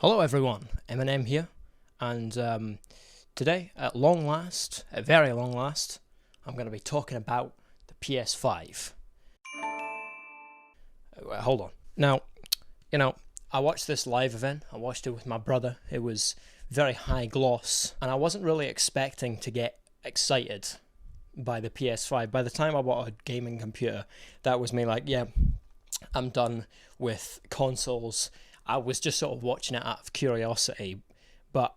Hello everyone, Eminem here, and today, at long last, at very long last, I'm going to be talking about the PS5. Hold on. Now, I watched this live event, I watched it with my brother, it was very high gloss, and I wasn't really expecting to get excited by the PS5. By the time I bought a gaming computer, that was me like, yeah, I'm done with consoles. I was just sort of watching it out of curiosity, but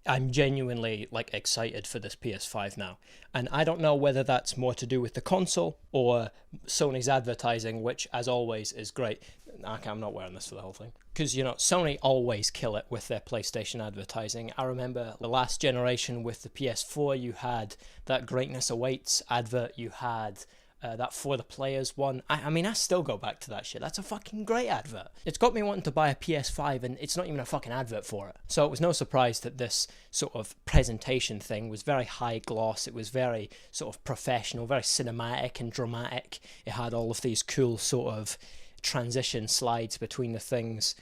I'm genuinely excited for this PS5 now. And I don't know whether that's more to do with the console or Sony's advertising, which as always is great. Okay, I'm not wearing this for the whole thing. Because, Sony always kill it with their PlayStation advertising. I remember the last generation with the PS4, you had that Greatness Awaits advert, you had that For the Players one. I mean, I still go back to that shit. That's a fucking great advert. It's got me wanting to buy a PS5 and it's not even a fucking advert for it. So it was no surprise that this sort of presentation thing was very high gloss. It was very sort of professional, very cinematic and dramatic. It had all of these cool sort of transition slides between the things.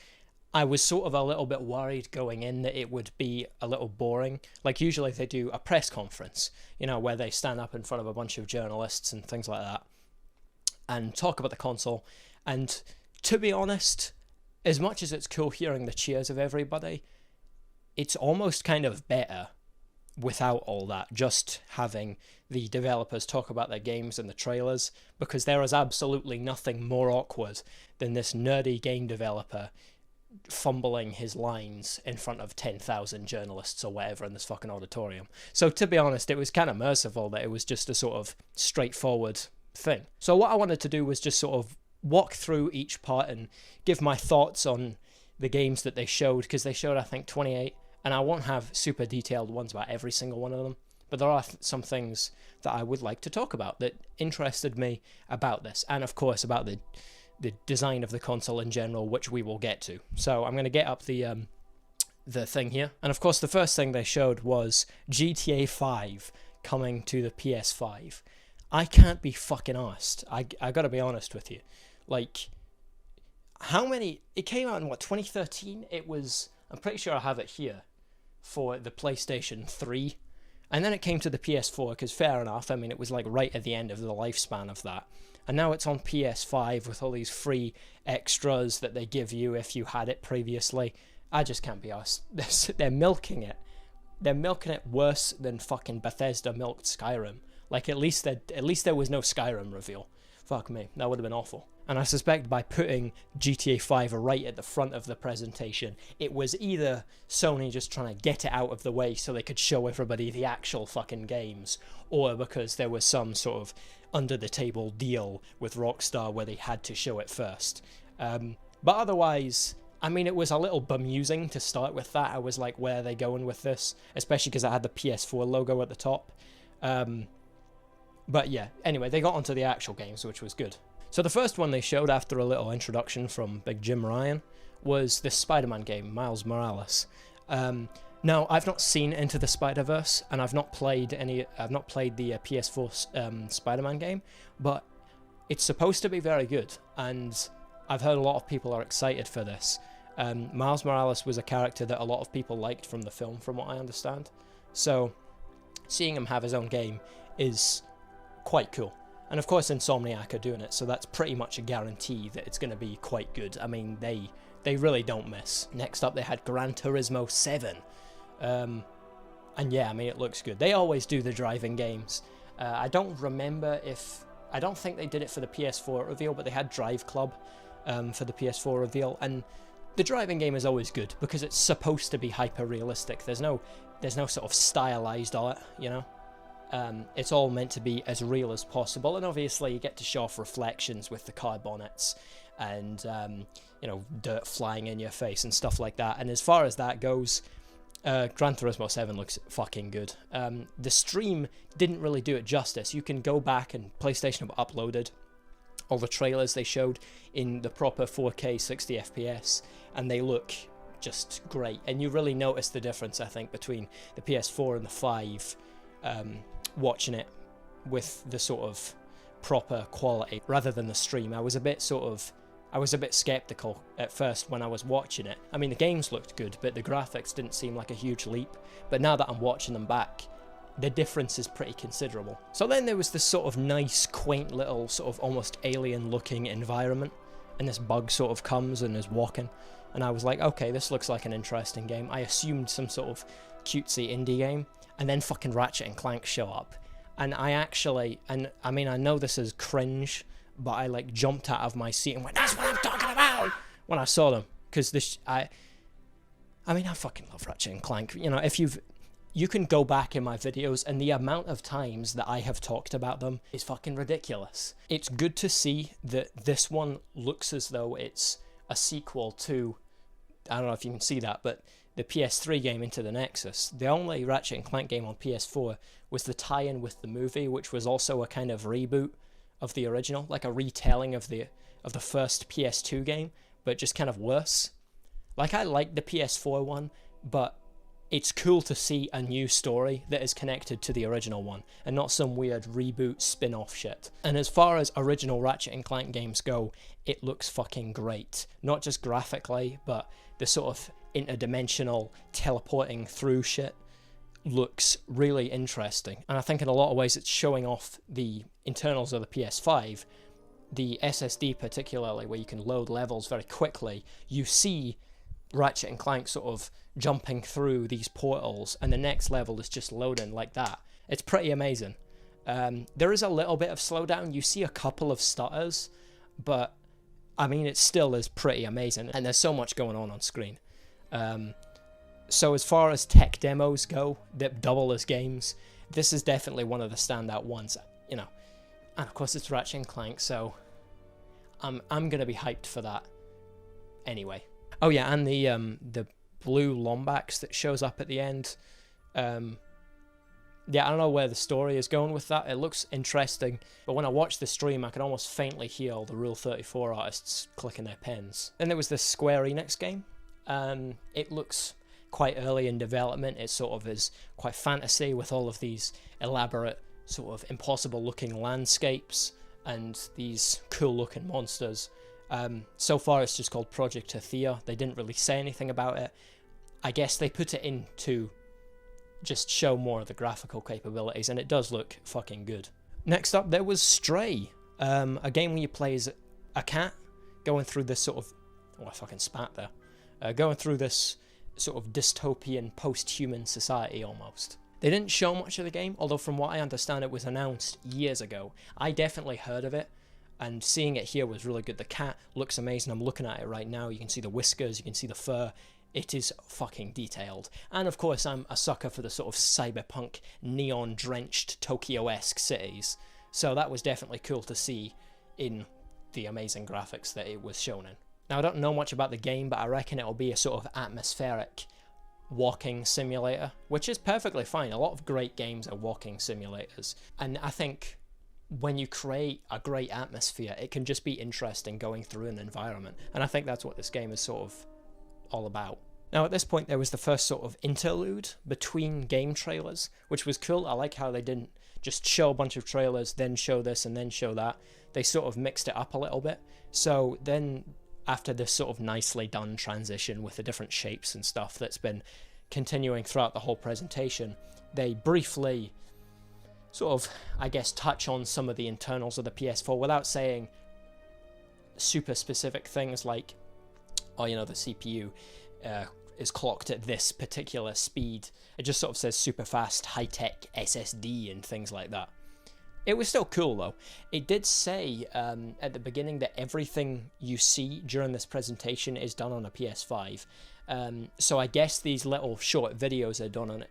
I was sort of a little bit worried going in that it would be a little boring. Like usually they do a press conference, where they stand up in front of a bunch of journalists and things like that and talk about the console. And to be honest, as much as it's cool hearing the cheers of everybody, it's almost kind of better without all that, just having the developers talk about their games and the trailers, because there is absolutely nothing more awkward than this nerdy game developer fumbling his lines in front of 10,000 journalists or whatever in this fucking auditorium. So to be honest, it was kind of merciful that it was just a sort of straightforward thing. So what I wanted to do was just sort of walk through each part and give my thoughts on the games that they showed, because they showed I think 28, and I won't have super detailed ones about every single one of them, but there are some things that I would like to talk about that interested me about this, and of course about the design of the console in general, which we will get to. So I'm going to get up the thing here. And of course the first thing they showed was GTA 5 coming to the PS5. I can't be fucking arsed. I gotta be honest with you. How many... It came out in, 2013? It was... I'm pretty sure I have it here for the PlayStation 3. And then it came to the PS4, because fair enough, I mean, it was right at the end of the lifespan of that. And now it's on PS5 with all these free extras that they give you if you had it previously. I just can't be arsed. They're milking it. They're milking it worse than fucking Bethesda milked Skyrim. At least there was no Skyrim reveal. Fuck me, that would have been awful. And I suspect by putting GTA 5 right at the front of the presentation, it was either Sony just trying to get it out of the way so they could show everybody the actual fucking games, or because there was some sort of under-the-table deal with Rockstar where they had to show it first. But otherwise, I mean, it was a little bemusing to start with that. I was like, where are they going with this? Especially because it had the PS4 logo at the top. But yeah, anyway, they got onto the actual games, which was good. So the first one they showed after a little introduction from Big Jim Ryan was this Spider-Man game, Miles Morales. Now, I've not seen Into the Spider-Verse, and I've not played the PS4 Spider-Man game, but it's supposed to be very good, and I've heard a lot of people are excited for this. Miles Morales was a character that a lot of people liked from the film, from what I understand. So, seeing him have his own game is quite cool. And of course Insomniac are doing it, so that's pretty much a guarantee that it's going to be quite good. I mean, they really don't miss. Next up they had Gran Turismo 7. And yeah, I mean, it looks good. They always do the driving games. I don't think they did it for the PS4 reveal, but they had Drive Club for the PS4 reveal, and the driving game is always good because it's supposed to be hyper realistic. There's no sort of stylized on it, it's all meant to be as real as possible, and obviously you get to show off reflections with the car bonnets and dirt flying in your face and stuff like that. And as far as that goes, Gran Turismo 7 looks fucking good. The stream didn't really do it justice. You can go back, and PlayStation have uploaded all the trailers they showed in the proper 4K 60 FPS, and they look just great. And you really notice the difference, I think, between the PS4 and the 5, watching it with the sort of proper quality rather than the stream. I was a bit sort of I was a bit skeptical at first when I was watching it. I mean, the games looked good, but the graphics didn't seem like a huge leap. But now that I'm watching them back, the difference is pretty considerable. So then there was this sort of nice, quaint little sort of almost alien-looking environment, and this bug sort of comes and is walking, and I was like, okay, this looks like an interesting game. I assumed some sort of cutesy indie game, and then fucking Ratchet and Clank show up. And I mean, I know this is cringe, but I like jumped out of my seat and went, that's what I'm talking about, when I saw them. Because I mean, I fucking love Ratchet and Clank. You know, if you can go back in my videos, and the amount of times that I have talked about them is fucking ridiculous. It's good to see that this one looks as though it's a sequel to, I don't know if you can see that, but the PS3 game Into the Nexus. The only Ratchet and Clank game on PS4 was the tie-in with the movie, which was also a kind of reboot of the original, like a retelling of the first PS2 game, but just kind of worse. Like, I liked the PS4 one, but it's cool to see a new story that is connected to the original one, and not some weird reboot spin-off shit. And as far as original Ratchet and Clank games go, it looks fucking great. Not just graphically, but the sort of interdimensional teleporting through shit looks really interesting. And I think in a lot of ways it's showing off the internals of the PS5. The SSD particularly, where you can load levels very quickly, you see Ratchet and Clank sort of jumping through these portals, and the next level is just loading like that. It's pretty amazing. There is a little bit of slowdown. You see a couple of stutters, but I mean, it still is pretty amazing, and there's so much going on screen. So as far as tech demos go that double as games, this is definitely one of the standout ones, you know. And of course it's Ratchet and Clank, so I'm gonna be hyped for that anyway. Oh yeah, and the blue Lombax that shows up at the end. Yeah, I don't know where the story is going with that. It looks interesting, but when I watched the stream, I could almost faintly hear all the Rule 34 artists clicking their pens. Then there was this Square Enix game. It looks quite early in development. It sort of is quite fantasy with all of these elaborate, sort of impossible looking landscapes and these cool looking monsters. So far it's just called Project Athea. They didn't really say anything about it. I guess they put it in to just show more of the graphical capabilities, and it does look fucking good. Next up there was Stray, a game where you play as a cat going through this sort of, oh I fucking spat there, going through this sort of dystopian post-human society almost. They didn't show much of the game, although from what I understand it was announced years ago. I definitely heard of it, and seeing it here was really good. The cat looks amazing. I'm looking at it right now. You can see the whiskers, you can see the fur. It is fucking detailed. And of course I'm a sucker for the sort of cyberpunk, neon-drenched, Tokyo-esque cities. So that was definitely cool to see in the amazing graphics that it was shown in. Now I don't know much about the game, but I reckon it'll be a sort of atmospheric walking simulator, which is perfectly fine. A lot of great games are walking simulators. And I think when you create a great atmosphere, it can just be interesting going through an environment. And I think that's what this game is sort of all about. Now at this point there was the first sort of interlude between game trailers, which was cool. I like how they didn't just show a bunch of trailers, then show this and then show that. They sort of mixed it up a little bit. So then after this sort of nicely done transition with the different shapes and stuff that's been continuing throughout the whole presentation, they briefly sort of, I guess, touch on some of the internals of the PS4 without saying super specific things like, oh, you know, the CPU is clocked at this particular speed. It just sort of says super fast, high-tech SSD and things like that. It was still cool though. It did say at the beginning that everything you see during this presentation is done on a PS5. So I guess these little short videos are done on it.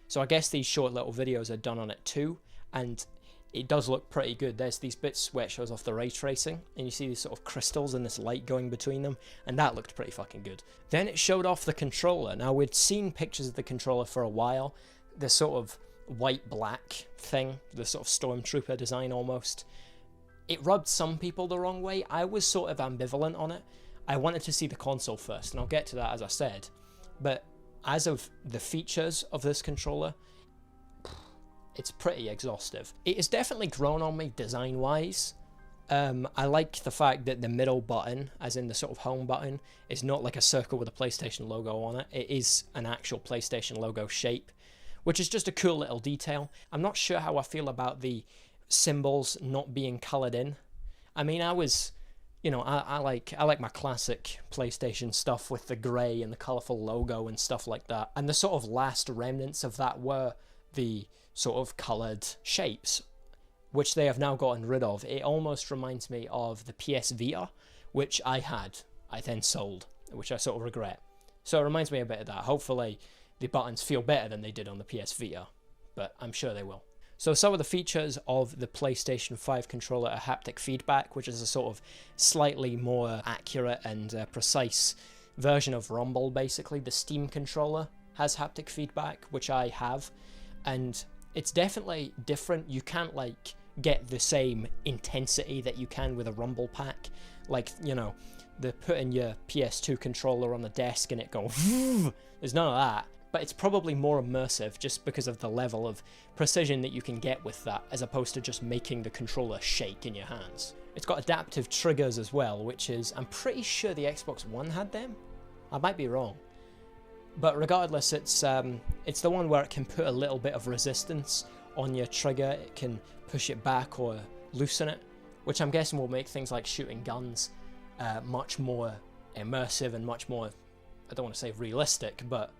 So I guess these short little videos are done on it too, and it does look pretty good. There's these bits where it shows off the ray tracing, and you see these sort of crystals and this light going between them, and that looked pretty fucking good. Then it showed off the controller. Now we'd seen pictures of the controller for a while, this sort of white-black thing, the sort of Stormtrooper design almost. It rubbed some people the wrong way. I was sort of ambivalent on it. I wanted to see the console first, and I'll get to that as I said, but as of the features of this controller, it's pretty exhaustive. It has definitely grown on me design-wise, I like the fact that the middle button, as in the sort of home button, is not like a circle with a PlayStation logo on it. It is an actual PlayStation logo shape, which is just a cool little detail. I'm not sure how I feel about the symbols not being coloured in. I mean, I like my classic PlayStation stuff with the grey and the colourful logo and stuff like that. And the sort of last remnants of that were the sort of coloured shapes, which they have now gotten rid of. It almost reminds me of the PS Vita, which I then sold, which I sort of regret. So it reminds me a bit of that. Hopefully the buttons feel better than they did on the PS Vita, but I'm sure they will. So some of the features of the PlayStation 5 controller are haptic feedback, which is a sort of slightly more accurate and precise version of Rumble, basically. The Steam controller has haptic feedback, which I have, and it's definitely different. You can't, like, get the same intensity that you can with a Rumble pack. Like, you know, the putting your PS2 controller on the desk and it go, there's none of that. But it's probably more immersive just because of the level of precision that you can get with that, as opposed to just making the controller shake in your hands. It's got adaptive triggers as well, which is, I'm pretty sure the Xbox One had them. I might be wrong. But regardless, it's the one where it can put a little bit of resistance on your trigger. It can push it back or loosen it, which I'm guessing will make things like shooting guns much more immersive and much more, I don't want to say realistic, but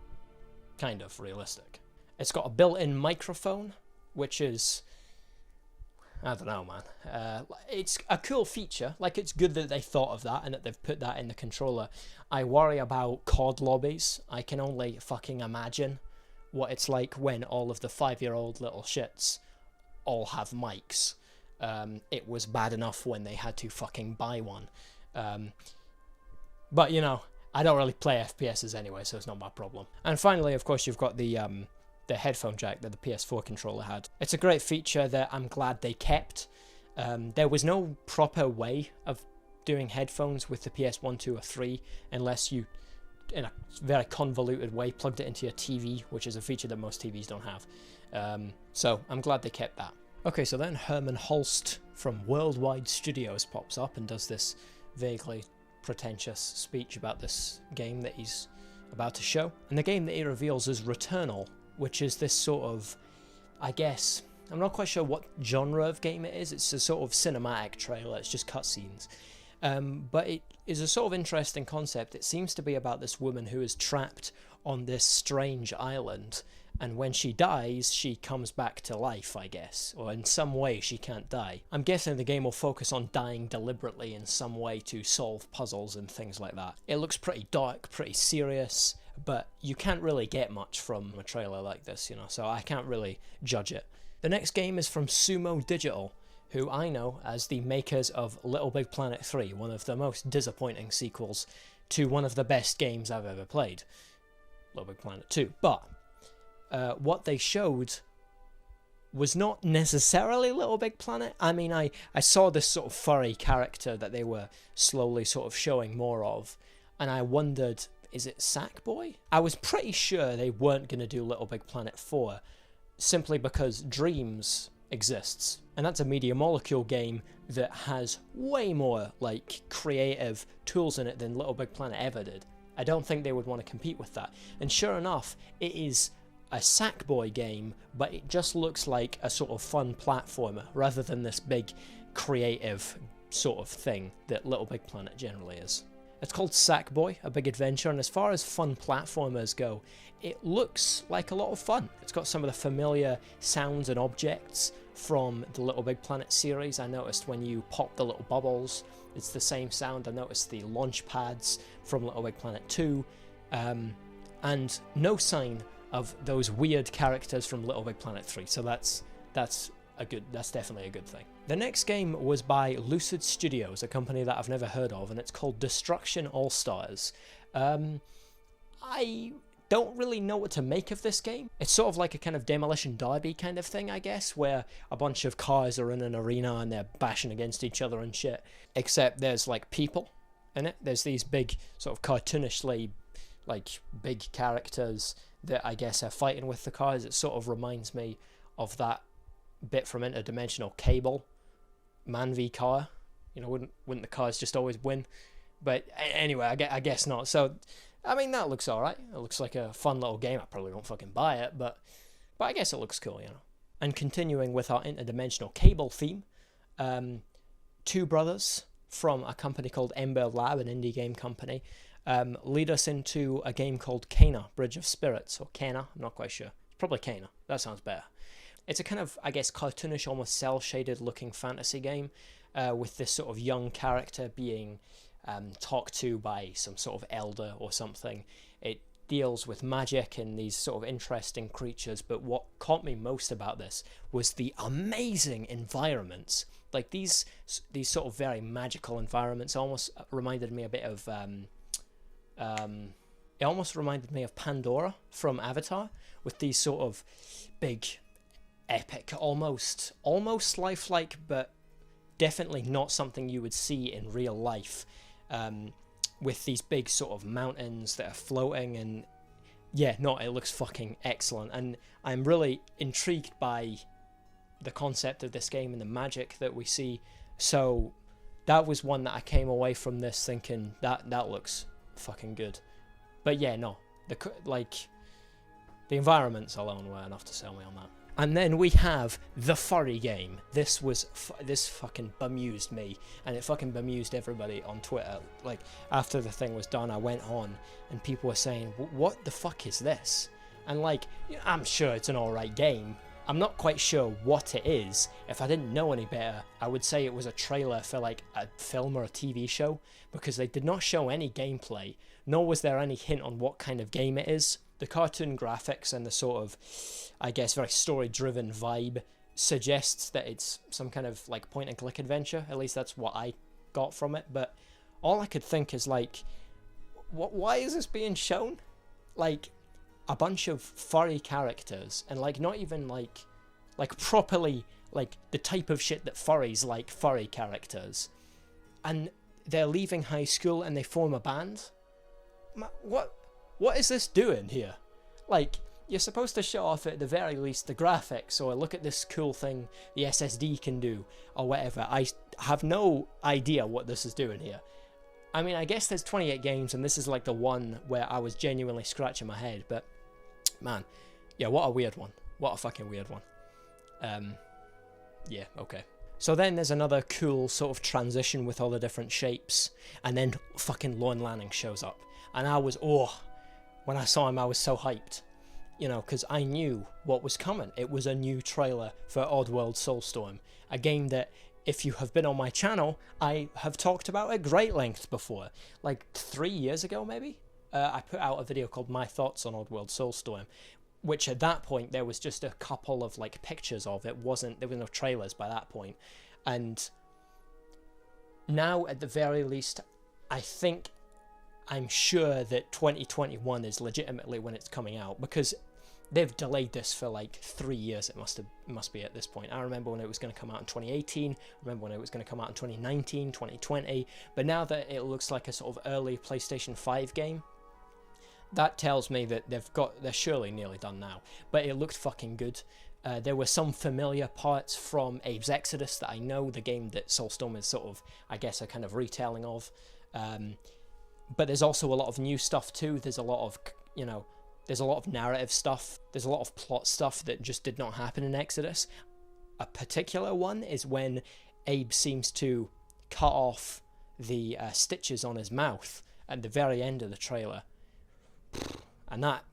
kind of realistic. It's got a built-in microphone, which is, I don't know, man. It's a cool feature. Like, it's good that they thought of that and that they've put that in the controller. I worry about COD lobbies. I can only fucking imagine what it's like when all of the 5-year-old little shits all have mics. It was bad enough when they had to fucking buy one. But, you know, I don't really play FPSs anyway, so it's not my problem. And finally, of course, you've got the headphone jack that the PS4 controller had. It's a great feature that I'm glad they kept. There was no proper way of doing headphones with the PS1, 2, or 3 unless you, in a very convoluted way, plugged it into your TV, which is a feature that most TVs don't have. So I'm glad they kept that. Okay, so then Herman Holst from Worldwide Studios pops up and does this vaguely pretentious speech about this game that he's about to show. And the game that he reveals is Returnal, which is this sort of, I guess, I'm not quite sure what genre of game it is. It's a sort of cinematic trailer. It's just cutscenes. But it is a sort of interesting concept. It seems to be about this woman who is trapped on this strange island, and when she dies, she comes back to life, I guess, or in some way she can't die. I'm guessing the game will focus on dying deliberately in some way to solve puzzles and things like that. It looks pretty dark, pretty serious, but you can't really get much from a trailer like this, you know, so I can't really judge it. The next game is from Sumo Digital, who I know as the makers of Little Big Planet 3, one of the most disappointing sequels to one of the best games I've ever played, Little Big Planet 2. But what they showed was not necessarily Little Big Planet. I mean, I saw this sort of furry character that they were slowly sort of showing more of, and I wondered, is it Sackboy? I was pretty sure they weren't going to do Little Big Planet 4, simply because Dreams exists, and that's a Media Molecule game that has way more, like, creative tools in it than Little Big Planet ever did. I don't think they would want to compete with that. And sure enough, it is a Sackboy game, but it just looks like a sort of fun platformer rather than this big creative sort of thing that Little Big Planet generally is. It's called Sackboy, A Big Adventure, and as far as fun platformers go, it looks like a lot of fun. It's got some of the familiar sounds and objects from the Little Big Planet series. I noticed when you pop the little bubbles, it's the same sound. I noticed the launch pads from Little Big Planet 2, and no sign of those weird characters from Little Big Planet 3, so that's definitely a good thing. The next game was by Lucid Studios, a company that I've never heard of, and it's called Destruction All Stars. I don't really know what to make of this game. It's sort of like a kind of Demolition Derby kind of thing, I guess, where a bunch of cars are in an arena and they're bashing against each other and shit, except there's like people in it. There's these big sort of cartoonishly like big characters that I guess are fighting with the cars. It sort of reminds me of that bit from Interdimensional Cable, Man v Car, Wouldn't the cars just always win? But anyway, I guess not. So, I mean, that looks alright. It looks like a fun little game. I probably won't fucking buy it, but I guess it looks cool, And continuing with our interdimensional cable theme, two brothers from a company called Ember Lab, an indie game company, lead us into a game called Cana, Bridge of Spirits, or Cana, I'm not quite sure. It's probably Cana, that sounds better. It's a kind of, I guess, cartoonish, almost cel-shaded looking fantasy game, with this sort of young character being talked to by some sort of elder or something. It deals with magic and these sort of interesting creatures, but what caught me most about this was the amazing environments. Like these sort of very magical environments almost reminded me a bit of it almost reminded me of Pandora from Avatar, with these sort of big, epic, almost lifelike, but definitely not something you would see in real life, with these big sort of mountains that are floating. And yeah, no, it looks fucking excellent, and I'm really intrigued by the concept of this game and the magic that we see. So that was one that I came away from this thinking that looks fucking good. But yeah, no, the environments alone were enough to sell me on that. And then we have the Furry Game. This fucking bemused me, and it fucking bemused everybody on Twitter. Like, after the thing was done, I went on, and people were saying, what the fuck is this? And like, I'm sure it's an alright game. I'm not quite sure what it is. If I didn't know any better, I would say it was a trailer for like a film or a TV show, because they did not show any gameplay, nor was there any hint on what kind of game it is. The cartoon graphics and the sort of, I guess, very story-driven vibe suggests that it's some kind of like point-and-click adventure. At least that's what I got from it. But all I could think is like, why is this being shown? Like, a bunch of furry characters, and like not even like properly like the type of shit that furries like furry characters, and they're leaving high school and they form a band. What is this doing here? Like, you're supposed to show off at the very least the graphics, or look at this cool thing the SSD can do, or whatever. I have no idea what this is doing here. I mean, I guess there's 28 games, and this is like the one where I was genuinely scratching my head, but man, yeah, what a weird one. What a fucking weird one. Yeah, okay. So then there's another cool sort of transition with all the different shapes, and then fucking Lorne Lanning shows up. And I was, when I saw him, I was so hyped. Because I knew what was coming. It was a new trailer for Oddworld Soulstorm, a game that, if you have been on my channel, I have talked about at great length before. Like 3 years ago, maybe? I put out a video called My Thoughts on Oddworld Soulstorm, which at that point there was just a couple of like pictures of it. There were no trailers by that point. And now, at the very least, I'm sure that 2021 is legitimately when it's coming out, because they've delayed this for like 3 years. It must be at this point. I remember when it was going to come out in 2018. I remember when it was going to come out in 2019, 2020. But now that it looks like a sort of early PlayStation 5 game, that tells me that they're surely nearly done now. But it looked fucking good. There were some familiar parts from Abe's Exodus that I know, the game that Soulstorm is sort of, I guess, a kind of retelling of. But there's also a lot of new stuff too. There's a lot of, there's a lot of narrative stuff. There's a lot of plot stuff that just did not happen in Exodus. A particular one is when Abe seems to cut off the stitches on his mouth at the very end of the trailer. And that,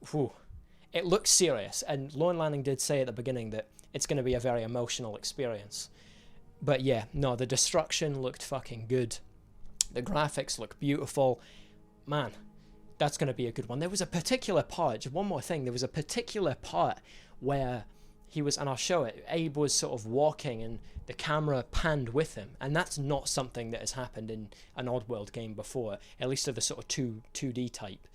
it looks serious. And Lorne Lanning did say at the beginning that it's going to be a very emotional experience. But yeah, no, the destruction looked fucking good. The graphics look beautiful. Man, that's going to be a good one. There was a particular part, just one more thing, there was a particular part where he was, and I'll show it, Abe was sort of walking and the camera panned with him, and that's not something that has happened in an Oddworld game before, at least of the sort of 2D type.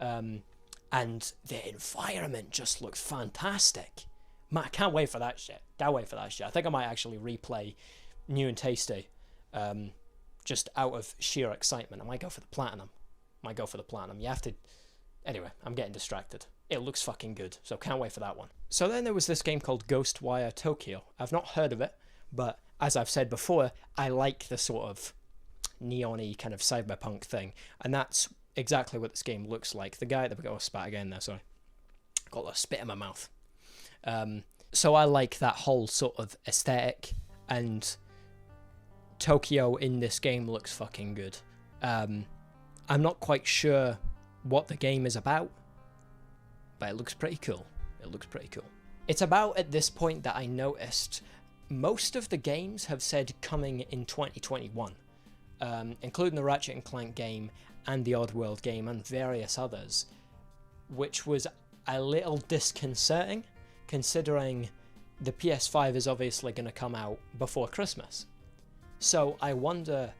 And the environment just looks fantastic. Man, I can't wait for that shit. I think I might actually replay New and Tasty, just out of sheer excitement. I might go for the platinum. You have to... Anyway, I'm getting distracted. It looks fucking good, so can't wait for that one. So then there was this game called Ghostwire Tokyo. I've not heard of it, but as I've said before, I like the sort of neon-y kind of cyberpunk thing, and that's exactly what this game looks like. The guy that we got a spat again there, sorry, got a spit in my mouth. So I like that whole sort of aesthetic, and Tokyo in this game looks fucking good. I'm not quite sure what the game is about, but it looks pretty cool. It's about at this point that I noticed most of the games have said coming in 2021, including the Ratchet and Clank game and the Oddworld game and various others, which was a little disconcerting considering the PS5 is obviously going to come out before Christmas. So I wonder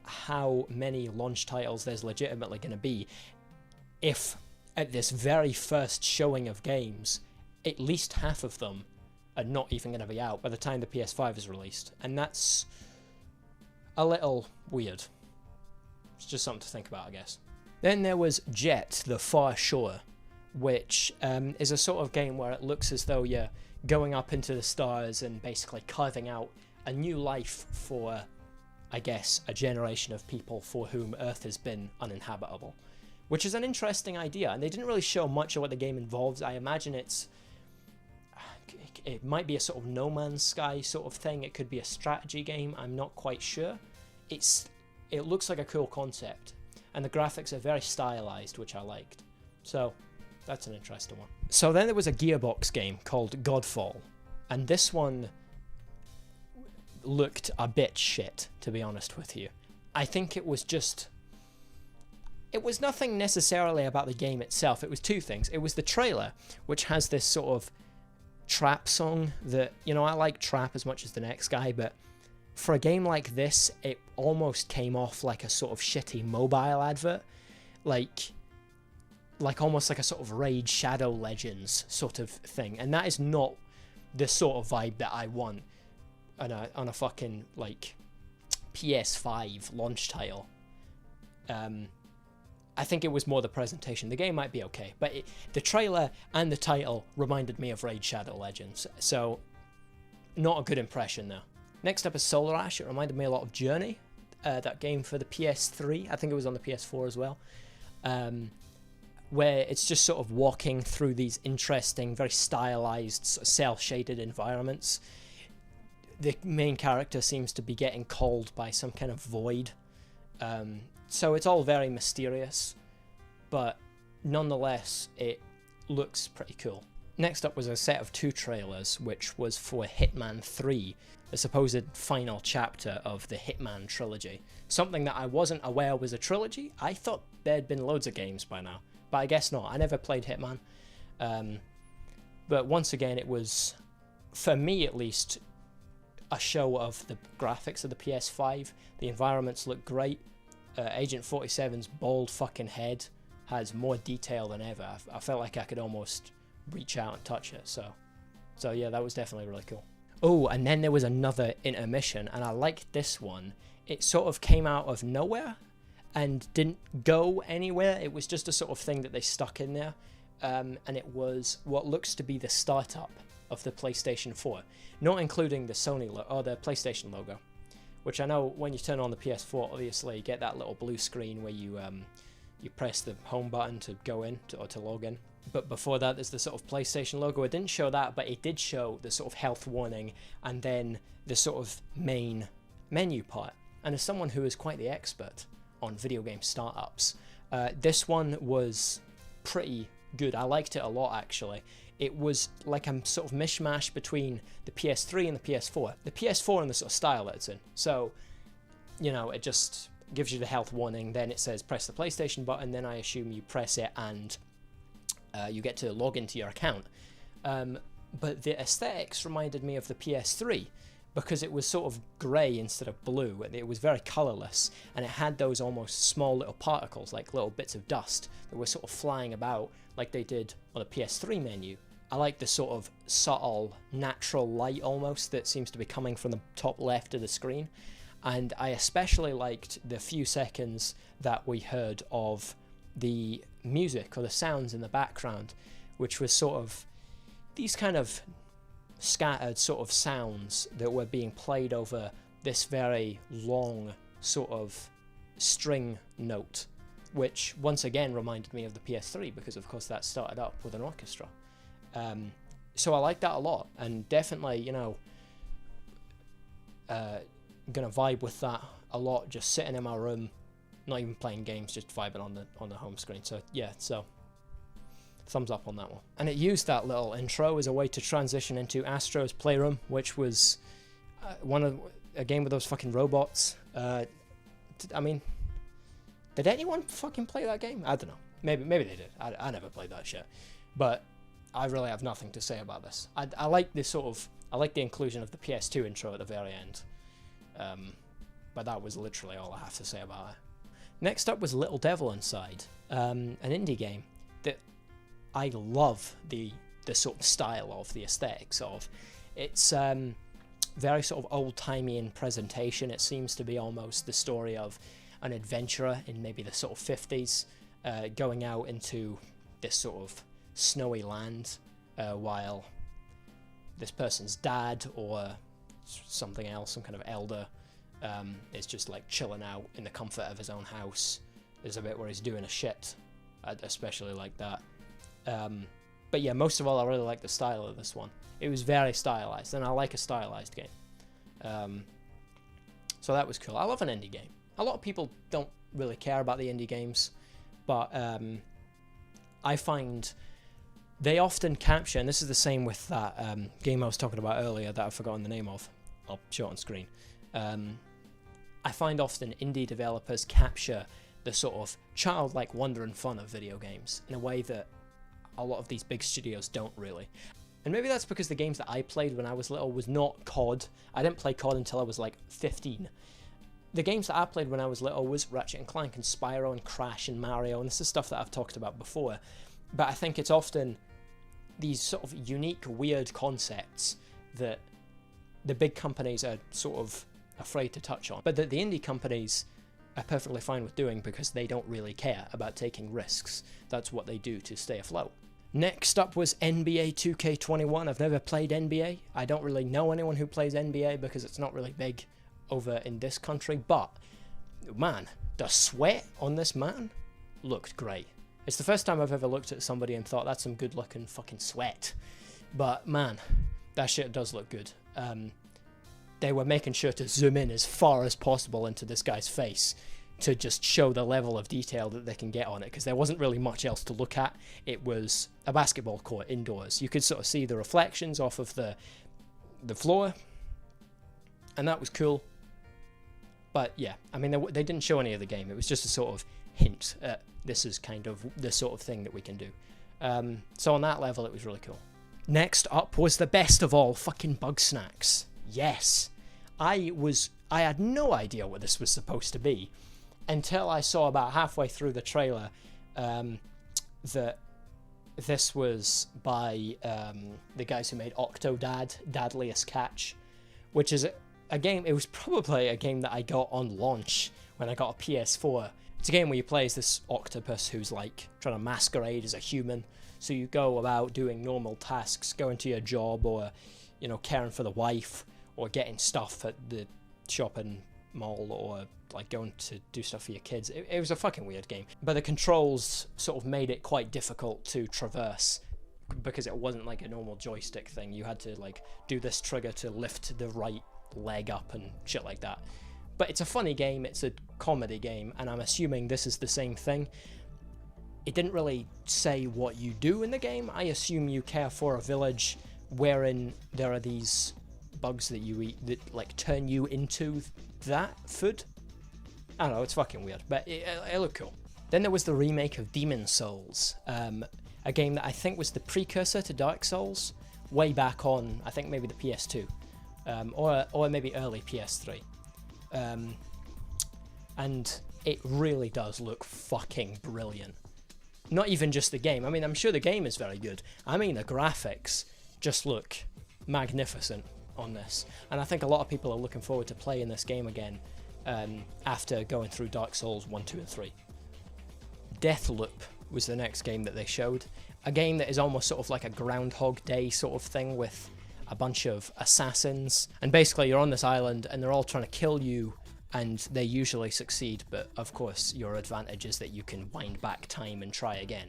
how many launch titles there's legitimately going to be if at this very first showing of games, at least half of them are not even going to be out by the time the PS5 is released. And that's a little weird. It's just something to think about, I guess. Then there was Jet, the Far Shore, which is a sort of game where it looks as though you're going up into the stars and basically carving out a new life for, I guess, a generation of people for whom Earth has been uninhabitable, which is an interesting idea. And they didn't really show much of what the game involves. I imagine it might be a sort of No Man's Sky sort of thing. It could be a strategy game. I'm not quite sure. It looks like a cool concept, and the graphics are very stylized, which I liked. So that's an interesting one. So then there was a Gearbox game called Godfall, and this one looked a bit shit, to be honest with you. I think it was nothing necessarily about the game itself. It was two things. It was the trailer, which has this sort of trap song that, I like trap as much as the next guy, but for a game like this, it almost came off like a sort of shitty mobile advert, like almost like a sort of Raid Shadow Legends sort of thing, and that is not the sort of vibe that I want on a fucking like PS5 launch title. I think it was more the presentation. The game might be okay, but the trailer and the title reminded me of Raid Shadow Legends, so not a good impression there. Next up is Solar Ash. It reminded me a lot of Journey, that game for the PS3. I think it was on the PS4 as well, where it's just sort of walking through these interesting, very stylized, sort of cel-shaded environments. The main character seems to be getting called by some kind of void. So it's all very mysterious, but nonetheless, it looks pretty cool. Next up was a set of 2 trailers, which was for Hitman 3, the supposed final chapter of the Hitman trilogy. Something that I wasn't aware was a trilogy. I thought there'd been loads of games by now, but I guess not. I never played Hitman. But once again, it was, for me at least, a show of the graphics of the PS5. The environments look great. Agent 47's bald fucking head has more detail than ever. I felt like I could almost reach out and touch it. So yeah, that was definitely really cool. Oh, and then there was another intermission, and I liked this one. It sort of came out of nowhere and didn't go anywhere. It was just a sort of thing that they stuck in there, and it was what looks to be the startup of the PlayStation 4, not including the Sony or the PlayStation logo, which I know when you turn on the PS4, obviously you get that little blue screen where you press the home button to go in or to log in. But before that, there's the sort of PlayStation logo. It didn't show that, but it did show the sort of health warning and then the sort of main menu part. And as someone who is quite the expert on video game startups, this one was pretty good. I liked it a lot, actually. It was like a sort of mishmash between the PS3 and the PS4. The PS4 and the sort of style that it's in. So, it just gives you the health warning, then it says press the PlayStation button, then I assume you press it and you get to log into your account. But the aesthetics reminded me of the PS3 because it was sort of grey instead of blue. It was very colourless, and it had those almost small little particles, like little bits of dust, that were sort of flying about like they did on the PS3 menu. I like the sort of subtle, natural light almost that seems to be coming from the top left of the screen. And I especially liked the few seconds that we heard of the music or the sounds in the background, which was sort of these kind of scattered sort of sounds that were being played over this very long sort of string note, which once again reminded me of the PS3 because of course that started up with an orchestra. So I like that a lot, and definitely, you know, gonna vibe with that a lot, just sitting in my room, not even playing games, just vibing on the home screen. So yeah, so thumbs up on that one. And it used that little intro as a way to transition into Astro's Playroom, which was a game with those fucking robots. I mean, did anyone fucking play that game? I don't know. Maybe they did. I never played that shit. But I really have nothing to say about this. I like this I like the inclusion of the PS2 intro at the very end. But that was literally all I have to say about it. Next up was Little Devil Inside, an indie game that I love the sort of style of, the aesthetics of. It's very sort of old-timey in presentation. It seems to be almost the story of an adventurer in maybe the sort of 50s going out into this sort of snowy land while this person's dad or something else, some kind of elder, is just like chilling out in the comfort of his own house. There's a bit where he's doing a shit. I especially like that. But yeah, most of all, I really like the style of this one. It was very stylized, and I like a stylized game. So that was cool. I love an indie game. A lot of people don't really care about the indie games, but I find they often capture, and this is the same with that game I was talking about earlier that I've forgotten the name of. I'll show it on screen. I find often indie developers capture the sort of childlike wonder and fun of video games in a way that a lot of these big studios don't really. And maybe that's because the games that I played when I was little was not COD. I didn't play COD until I was like 15. The games that I played when I was little was Ratchet Clank and Spyro and Crash and Mario, and this is stuff that I've talked about before. But I think it's often these sort of unique, weird concepts that the big companies are sort of afraid to touch on, but that the indie companies are perfectly fine with doing because they don't really care about taking risks. That's what they do to stay afloat. Next up was NBA 2K21. I've never played NBA. I don't really know anyone who plays NBA because it's not really big over in this country, but man, the sweat on this man looked great. It's the first time I've ever looked at somebody and thought that's some good looking fucking sweat. But man, that shit does look good. They were making sure to zoom in as far as possible into this guy's face to just show the level of detail that they can get on it, because there wasn't really much else to look at. It was a basketball court indoors. You could sort of see the reflections off of the floor, and that was cool. But yeah, I mean, they didn't show any of the game. It was just a sort of hint at this is kind of the sort of thing that we can do. So on that level, it was really cool. Next up was the best of all, fucking Bugsnax. Yes, I had no idea what this was supposed to be until I saw about halfway through the trailer that this was by the guys who made Octodad, Dadliest Catch, which is a game. It was probably a game that I got on launch when I got a PS4. It's a game where you play as this octopus who's like trying to masquerade as a human. So you go about doing normal tasks, going to your job, or, you know, caring for the wife, or getting stuff at the shopping mall, or like going to do stuff for your kids. It was a fucking weird game, but the controls sort of made it quite difficult to traverse because it wasn't like a normal joystick thing. You had to like do this trigger to lift the right leg up and shit like that. But it's a funny game, it's a comedy game, and I'm assuming this is the same thing. It didn't really say what you do in the game. I assume you care for a village wherein there are these bugs that you eat that like turn you into that food. I don't know, it's fucking weird, but it looked cool. Then there was the remake of Demon Souls, a game that I think was the precursor to Dark Souls, way back on, I think maybe the PS2, or maybe early PS3. And it really does look fucking brilliant. Not even just the game. I mean, I'm sure the game is very good. I mean, the graphics just look magnificent on this. And I think a lot of people are looking forward to playing this game again after going through Dark Souls 1, 2, and 3. Deathloop was the next game that they showed. A game that is almost sort of like a Groundhog Day sort of thing with a bunch of assassins. And basically you're on this island and they're all trying to kill you and they usually succeed, but of course your advantage is that you can wind back time and try again.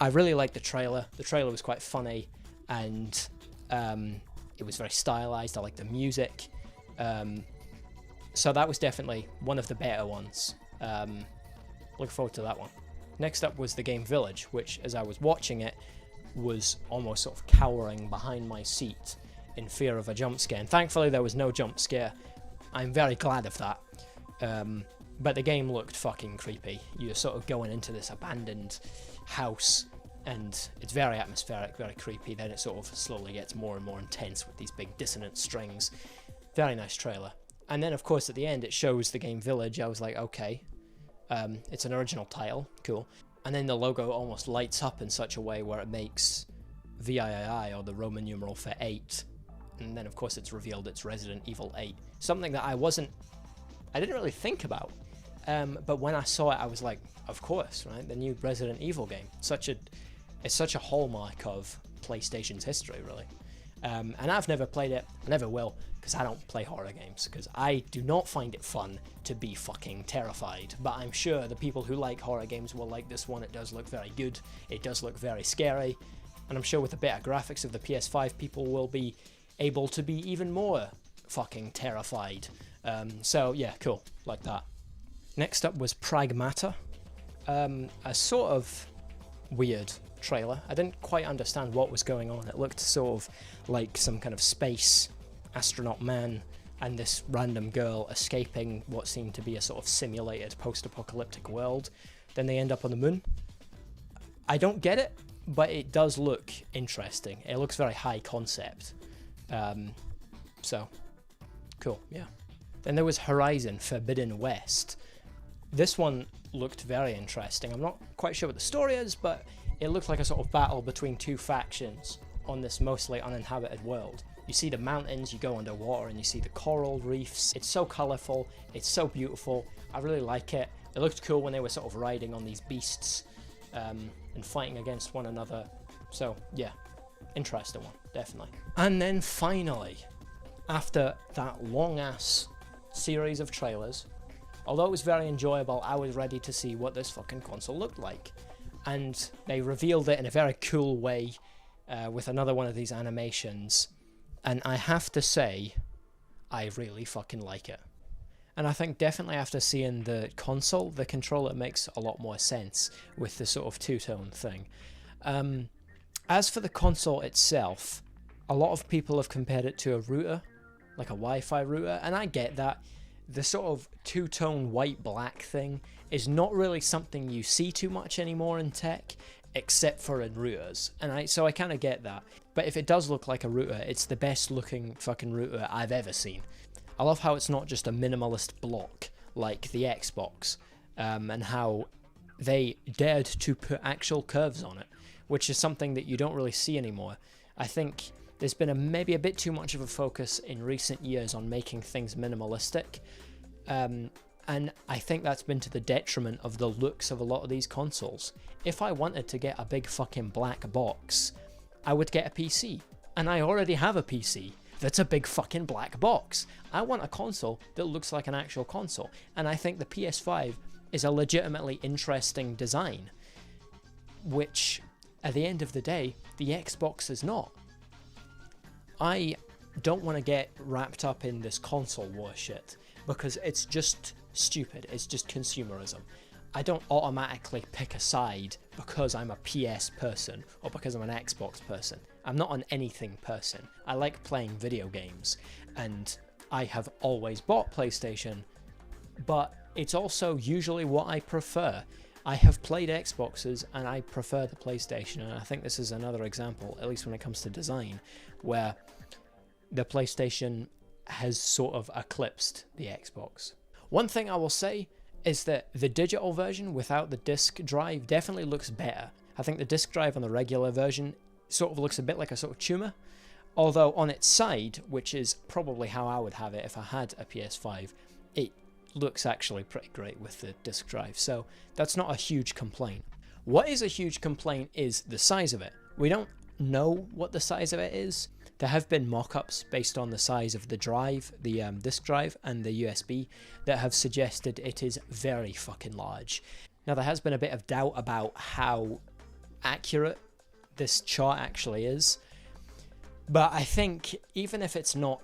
I really liked the trailer. The trailer was quite funny, and it was very stylized. I liked the music. So that was definitely one of the better ones. Look forward to that one. Next up was the game Village, which, as I was watching it, was almost sort of cowering behind my seat in fear of a jump scare. And thankfully there was no jump scare. I'm very glad of that. But the game looked fucking creepy. You're sort of going into this abandoned house, and it's very atmospheric, very creepy. Then it sort of slowly gets more and more intense with these big dissonant strings. Very nice trailer. And then, of course, at the end, it shows the game Village. I was like, okay, it's an original title, cool. And then the logo almost lights up in such a way where it makes VII, or the Roman numeral for 8. And then, of course, it's revealed it's Resident Evil 8. Something that I didn't really think about. But when I saw it, I was like, of course, right? The new Resident Evil game. It's such a hallmark of PlayStation's history, really. And I've never played it, I never will, because I don't play horror games, because I do not find it fun to be fucking terrified. But I'm sure the people who like horror games will like this one. It does look very good, it does look very scary, and I'm sure with the better graphics of the PS5, people will be able to be even more fucking terrified. So yeah, cool, like that. Next up was Pragmata, a sort of weird trailer. I didn't quite understand what was going on. It looked sort of like some kind of space astronaut man and this random girl escaping what seemed to be a sort of simulated post-apocalyptic world. Then they end up on the moon. I don't get it, but it does look interesting. It looks very high concept. So, cool, yeah. Then there was Horizon Forbidden West. This one looked very interesting. I'm not quite sure what the story is, but it looked like a sort of battle between two factions on this mostly uninhabited world. You see the mountains, you go underwater, and you see the coral reefs. It's so colourful, it's so beautiful. I really like it. It looked cool when they were sort of riding on these beasts and fighting against one another. So, yeah, interesting one, definitely. And then finally, after that long-ass series of trailers, although it was very enjoyable, I was ready to see what this fucking console looked like. And they revealed it in a very cool way with another one of these animations. And I have to say, I really fucking like it. And I think definitely after seeing the console, the controller makes a lot more sense with the sort of two-tone thing. As for the console itself, a lot of people have compared it to a router, like a Wi-Fi router, and I get that. The sort of two-tone white-black thing is not really something you see too much anymore in tech, except for in routers, and so I kind of get that. But if it does look like a router, it's the best looking fucking router I've ever seen. I love how it's not just a minimalist block like the Xbox, and how they dared to put actual curves on it, which is something that you don't really see anymore. I think there's been maybe a bit too much of a focus in recent years on making things minimalistic, and I think that's been to the detriment of the looks of a lot of these consoles. If I wanted to get a big fucking black box, I would get a PC, and I already have a PC that's a big fucking black box. I want a console that looks like an actual console, and I think the PS5 is a legitimately interesting design, which at the end of the day, the Xbox is not. I don't want to get wrapped up in this console war shit, because it's just stupid, it's just consumerism. I don't automatically pick a side because I'm a PS person or because I'm an Xbox person. I'm not an anything person. I like playing video games, and I have always bought PlayStation, but it's also usually what I prefer. I have played Xboxes and I prefer the PlayStation, and I think this is another example, at least when it comes to design, where the PlayStation has sort of eclipsed the Xbox. One thing I will say is that the digital version without the disc drive definitely looks better. I think the disc drive on the regular version sort of looks a bit like a sort of tumor, although on its side, which is probably how I would have it if I had a PS5, it looks actually pretty great with the disc drive, so that's not a huge complaint. What is a huge complaint is the size of it. We don't know what the size of it is, There have been mock-ups based on the size of the drive, the disk drive, and the USB that have suggested it is very fucking large. Now, there has been a bit of doubt about how accurate this chart actually is, but I think even if it's not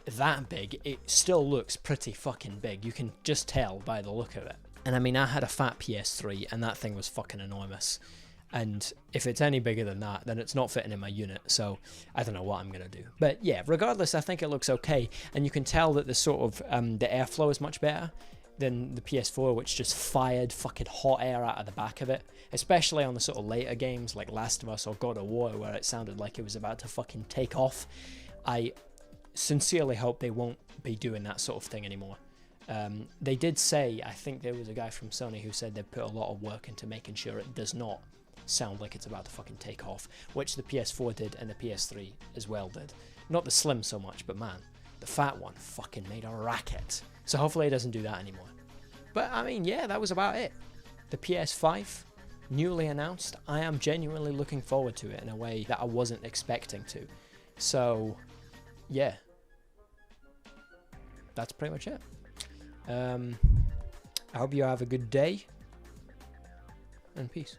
that big, it still looks pretty fucking big. You can just tell by the look of it. And I mean, I had a fat PS3 and that thing was fucking enormous. And if it's any bigger than that, then it's not fitting in my unit. So I don't know what I'm going to do. But yeah, regardless, I think it looks okay. And you can tell that the sort of, the airflow is much better than the PS4, which just fired fucking hot air out of the back of it. Especially on the sort of later games like Last of Us or God of War, where it sounded like it was about to fucking take off. I sincerely hope they won't be doing that sort of thing anymore. They did say, I think there was a guy from Sony who said they put a lot of work into making sure it does not sound like it's about to fucking take off, which the PS4 did and the PS3 as well did. Not the Slim so much, but man, the fat one fucking made a racket. So hopefully it doesn't do that anymore. But I mean, yeah, that was about it. The PS5, newly announced. I am genuinely looking forward to it in a way that I wasn't expecting to. So, yeah. That's pretty much it. I hope you have a good day, and peace.